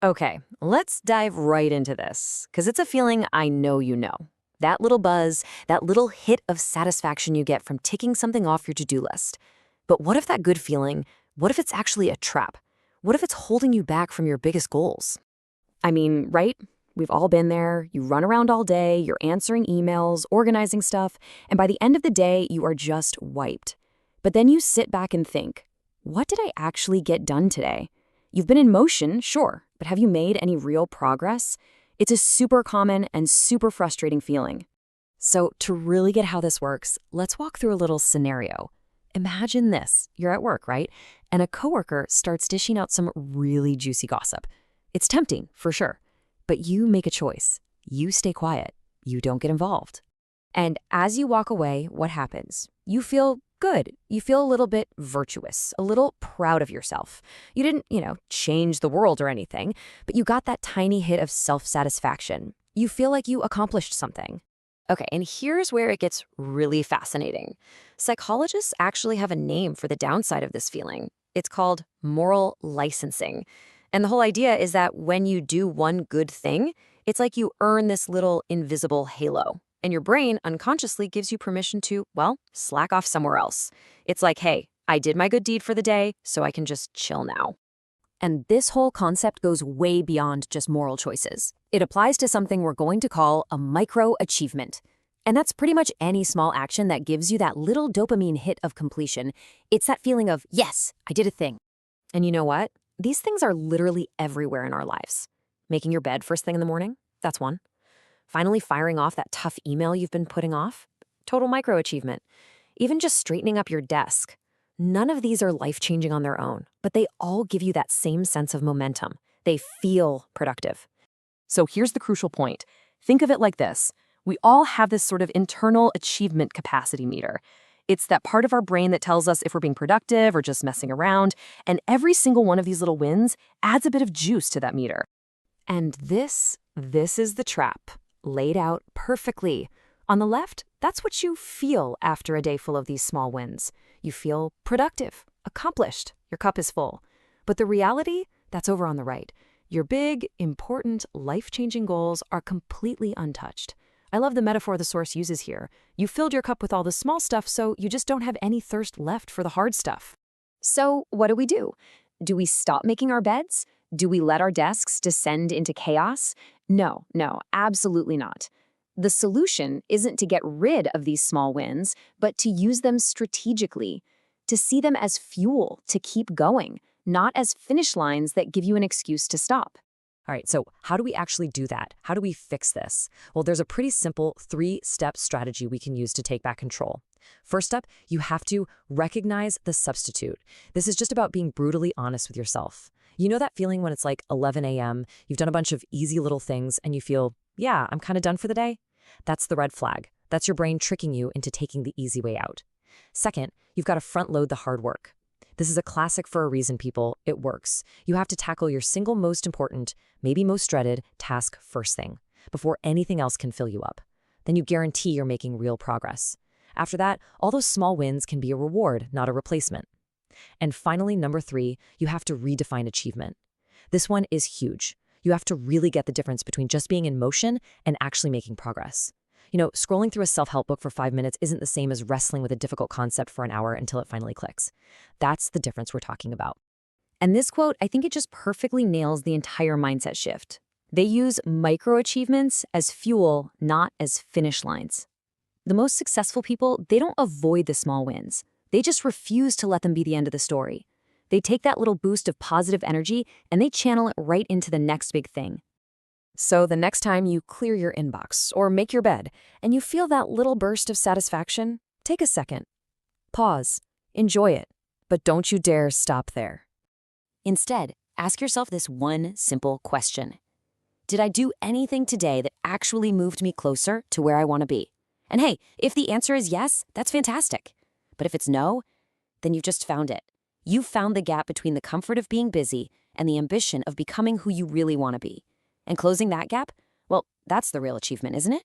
Okay, let's dive right into this, because it's a feeling I know you know. That little buzz, that little hit of satisfaction you get from ticking something off your to-do list. But what if that good feeling, what if it's actually a trap? What if it's holding you back from your biggest goals? I mean, right? We've all been there. You run around all day, you're answering emails, organizing stuff, and by the end of the day, you are just wiped. But then you sit back and think, what did I actually get done today? You've been in motion, sure, but have you made any real progress? It's a super common and super frustrating feeling. So, to really get how this works, let's walk through a little scenario. Imagine this. You're at work, right? And a coworker starts dishing out some really juicy gossip. It's tempting, for sure. But you make a choice. You stay quiet. You don't get involved. And as you walk away, what happens? You feel good. You feel a little bit virtuous, a little proud of yourself. You didn't, change the world or anything, but you got that tiny hit of self-satisfaction. You feel like you accomplished something. Okay, and here's where it gets really fascinating. Psychologists actually have a name for the downside of this feeling. It's called moral licensing. And the whole idea is that when you do one good thing, it's like you earn this little invisible halo. And your brain unconsciously gives you permission to, well, slack off somewhere else. It's like, hey, I did my good deed for the day, so I can just chill now. And this whole concept goes way beyond just moral choices. It applies to something we're going to call a micro-achievement. And that's pretty much any small action that gives you that little dopamine hit of completion. It's that feeling of, yes, I did a thing. And you know what? These things are literally everywhere in our lives. Making your bed first thing in the morning, that's one. Finally firing off that tough email you've been putting off, total micro-achievement. Even just straightening up your desk. None of these are life-changing on their own, but they all give you that same sense of momentum. They feel productive. So here's the crucial point. Think of it like this. We all have this sort of internal achievement capacity meter. It's that part of our brain that tells us if we're being productive or just messing around, and every single one of these little wins adds a bit of juice to that meter. And this is the trap, laid out perfectly. On the left, that's what you feel after a day full of these small wins. You feel productive, accomplished, your cup is full. But the reality, that's over on the right. Your big, important, life-changing goals are completely untouched. I love the metaphor the source uses here. You filled your cup with all the small stuff, so you just don't have any thirst left for the hard stuff. So what do? Do we stop making our beds? Do we let our desks descend into chaos? No, absolutely not. The solution isn't to get rid of these small wins, but to use them strategically, to see them as fuel to keep going, not as finish lines that give you an excuse to stop. All right, so how do we actually do that? How do we fix this? Well, there's a pretty simple 3-step strategy we can use to take back control. First up, you have to recognize the substitute. This is just about being brutally honest with yourself. You know that feeling when it's like 11 a.m., you've done a bunch of easy little things, and you feel, yeah, I'm kind of done for the day? That's the red flag. That's your brain tricking you into taking the easy way out. Second, you've got to front load the hard work. This is a classic for a reason, people. It works. You have to tackle your single most important, maybe most dreaded, task first thing, before anything else can fill you up. Then you guarantee you're making real progress. After that, all those small wins can be a reward, not a replacement. And finally, number 3, you have to redefine achievement. This one is huge. You have to really get the difference between just being in motion and actually making progress. Scrolling through a self-help book for 5 minutes isn't the same as wrestling with a difficult concept for an hour until it finally clicks. That's the difference we're talking about. And this quote, I think it just perfectly nails the entire mindset shift. They use micro-achievements as fuel, not as finish lines. The most successful people, they don't avoid the small wins. They just refuse to let them be the end of the story. They take that little boost of positive energy and they channel it right into the next big thing. So the next time you clear your inbox or make your bed and you feel that little burst of satisfaction, take a second. Pause. Enjoy it. But don't you dare stop there. Instead, ask yourself this one simple question. Did I do anything today that actually moved me closer to where I want to be? And hey, if the answer is yes, that's fantastic. But if it's no, then you've just found it. You've found the gap between the comfort of being busy and the ambition of becoming who you really want to be. And closing that gap, well, that's the real achievement, isn't it?